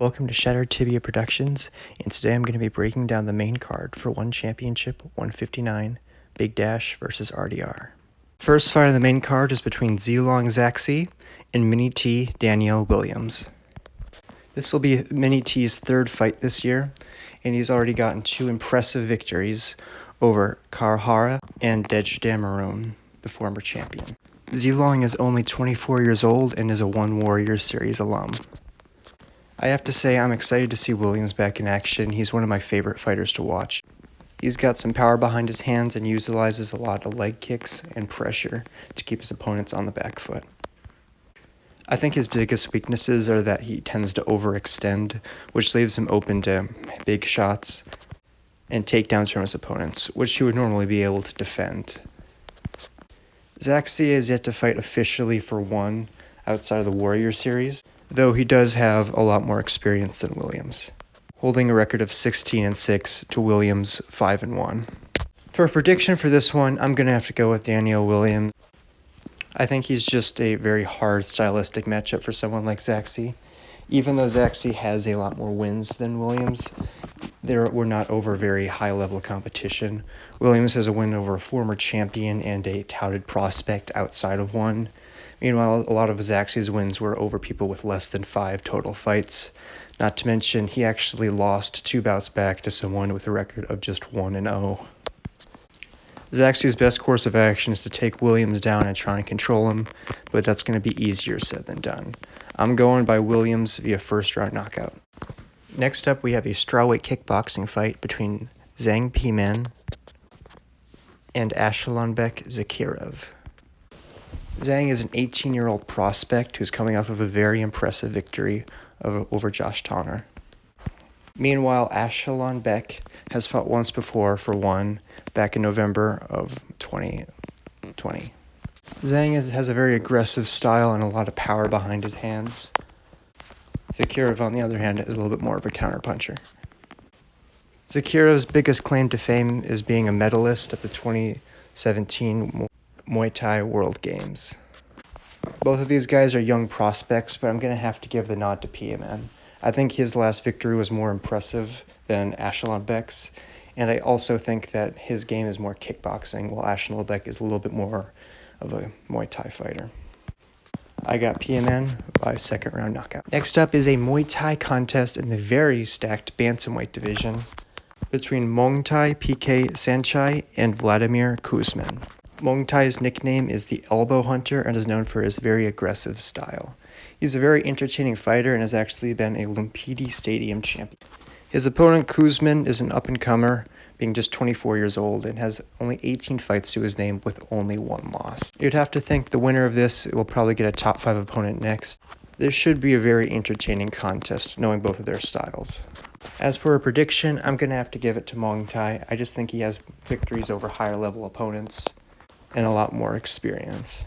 Welcome to Shattered Tibia Productions, and today I'm going to be breaking down the main card for One Championship 159, Bigdash versus RDR. First fight on the main card is between Zilong Zaxi and Mini T Danielle Williams. This will be Mini T's third fight this year, and he's already gotten two impressive victories over Karhara and Dejdamarone, the former champion. Zilong is only 24 years old and is a One Warrior Series alum. I have to say I'm excited to see Williams back in action. He's one of my favorite fighters to watch. He's got some power behind his hands and utilizes a lot of leg kicks and pressure to keep his opponents on the back foot. I think his biggest weaknesses are that he tends to overextend, which leaves him open to big shots and takedowns from his opponents, which he would normally be able to defend. Zaxi is yet to fight officially for One outside of the Warrior Series, though he does have a lot more experience than Williams, holding a record of 16-6 to Williams' 5-1. For a prediction for this one, I'm going to have to go with Danielle Williams. I think he's just a very hard stylistic matchup for someone like Zaxi. Even though Zaxi has a lot more wins than Williams, we're not over very high-level competition. Williams has a win over a former champion and a touted prospect outside of One. Meanwhile, a lot of Zaxi's wins were over people with less than 5 total fights. Not to mention, he actually lost 2 bouts back to someone with a record of just 1-0. Zaxi's best course of action is to take Williams down and try and control him, but that's going to be easier said than done. I'm going by Williams via first-round knockout. Next up, we have a strawweight kickboxing fight between Zhang Pimen and Beck Zakirov. Zhang is an 18-year-old prospect who's coming off of a very impressive victory over Josh Tonner. Meanwhile, Beck has fought once before for One back in November of 2020. Zhang has a very aggressive style and a lot of power behind his hands. Zakirov, on the other hand, is a little bit more of a counterpuncher. Zakirov's biggest claim to fame is being a medalist at the 2017 Muay Thai World Games. Both of these guys are young prospects, but I'm going to have to give the nod to PMN. I think his last victory was more impressive than Beck's, and I also think that his game is more kickboxing, while Beck is a little bit more of a Muay Thai fighter. I got PMN by second round knockout. Next up is a Muay Thai contest in the very stacked bantamweight division between Mongtai PK Sanchai and Vladimir Kuzmin. Mongtai's nickname is the Elbow Hunter and is known for his very aggressive style. He's a very entertaining fighter and has actually been a Lumpini Stadium champion. His opponent Kuzmin is an up-and-comer, being just 24 years old, and has only 18 fights to his name with only 1 loss. You'd have to think the winner of this will probably get a top 5 opponent next. This should be a very entertaining contest, knowing both of their styles. As for a prediction, I'm going to have to give it to Mongtai. I just think he has victories over higher-level opponents and a lot more experience.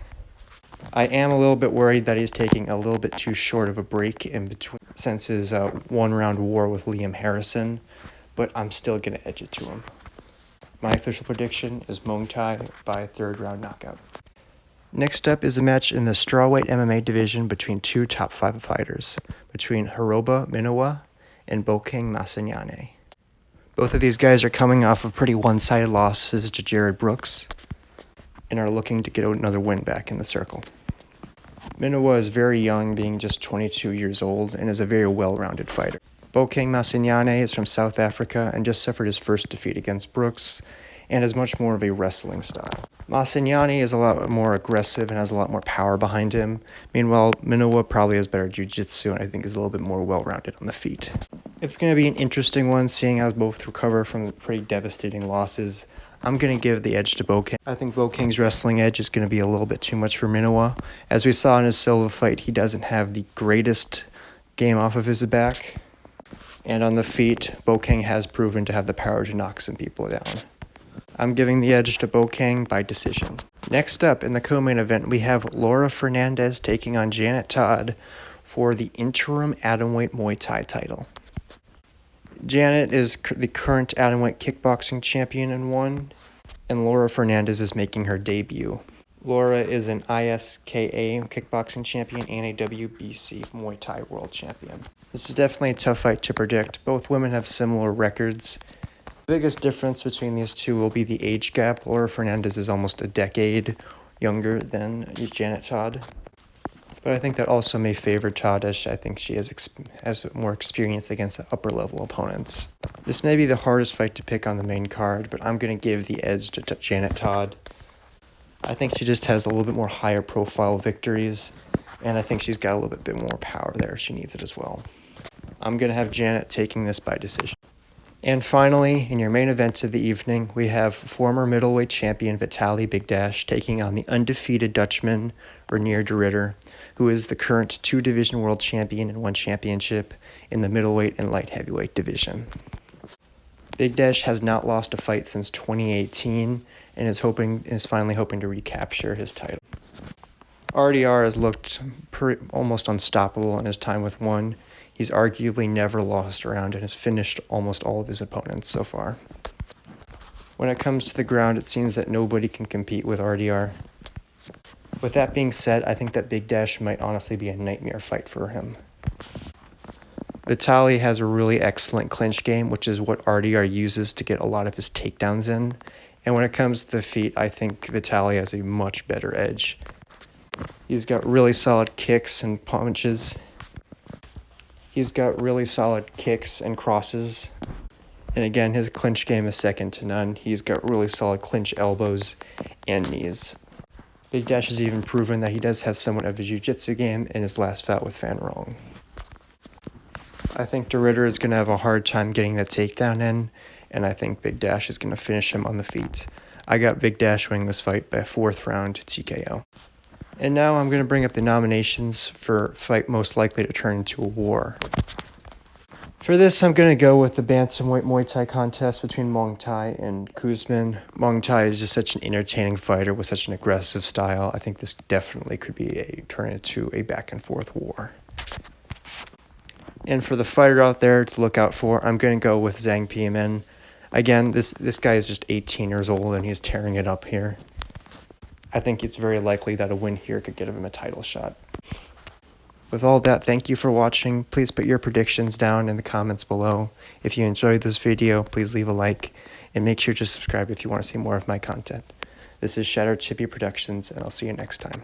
I am a little bit worried that he's taking a little bit too short of a break in between since his one-round war with Liam Harrison, but I'm still going to edge it to him. My official prediction is Mongtai by third-round knockout. Next up is a match in the strawweight MMA division between 2 top 5 fighters, between Haroba Minowa and Bokeng Masenyane. Both of these guys are coming off of pretty one-sided losses to Jared Brooks and are looking to get another win back in the circle. Minowa is very young, being just 22 years old, and is a very well-rounded fighter. Bokeng Masenyane is from South Africa and just suffered his first defeat against Brooks, and is much more of a wrestling style. Masenyane is a lot more aggressive and has a lot more power behind him. Meanwhile, Minowa probably has better jiu-jitsu and I think is a little bit more well-rounded on the feet. It's going to be an interesting one, seeing as both recover from pretty devastating losses. I'm going to give the edge to Bokeng. I think Bokeng's wrestling edge is going to be a little bit too much for Minowa. As we saw in his Silva fight, he doesn't have the greatest game off of his back. And on the feet, Bokeng has proven to have the power to knock some people down. I'm giving the edge to Bokeng by decision. Next up in the co-main event, we have Laura Fernandez taking on Janet Todd for the interim atomweight Muay Thai title. Janet is the current atomweight kickboxing champion in One, and Laura Fernandez is making her debut. Laura is an ISKA kickboxing champion and a WBC Muay Thai world champion. This is definitely a tough fight to predict. Both women have similar records. The biggest difference between these two will be the age gap. Laura Fernandez is almost a decade younger than Janet Todd. But I think that also may favor Todd, as I think she has more experience against the upper level opponents. This may be the hardest fight to pick on the main card, but I'm going to give the edge to Janet Todd. I think she just has a little bit more higher profile victories, and I think she's got a little bit more power there. She needs it as well. I'm going to have Janet taking this by decision. And finally, in your main event of the evening, we have former middleweight champion Vitaly Bigdash taking on the undefeated Dutchman Reinier, who is the current two-division world champion and one championship in the middleweight and light heavyweight division. Bigdash has not lost a fight since 2018 and is finally hoping to recapture his title. RDR has looked almost unstoppable in his time with one. He's arguably never lost a round and has finished almost all of his opponents so far. When it comes to the ground, it seems that nobody can compete with RDR. With that being said, I think that Bigdash might honestly be a nightmare fight for him. Vitaly has a really excellent clinch game, which is what RDR uses to get a lot of his takedowns in. And when it comes to the feet, I think Vitaly has a much better edge. He's got really solid kicks and punches. He's got really solid kicks and crosses. And again, his clinch game is second to none. He's got really solid clinch elbows and knees. Bigdash has even proven that he does have somewhat of a jiu-jitsu game in his last bout with Van Rong. I think De Ridder is going to have a hard time getting the takedown in, and I think Bigdash is going to finish him on the feet. I got Bigdash winning this fight by a 4th round TKO. And now I'm going to bring up the nominations for fight most likely to turn into a war. For this, I'm going to go with the bantamweight Muay Thai contest between Mongtai and Kuzmin. Mongtai is just such an entertaining fighter with such an aggressive style. I think this definitely could be turn into a back and forth war. And for the fighter out there to look out for, I'm going to go with Zhang PMN. Again, this guy is just 18 years old and he's tearing it up here. I think it's very likely that a win here could get him a title shot. With all that, thank you for watching. Please put your predictions down in the comments below. If you enjoyed this video, please leave a like, and make sure to subscribe if you want to see more of my content. This is Shattered Chippy Productions, and I'll see you next time.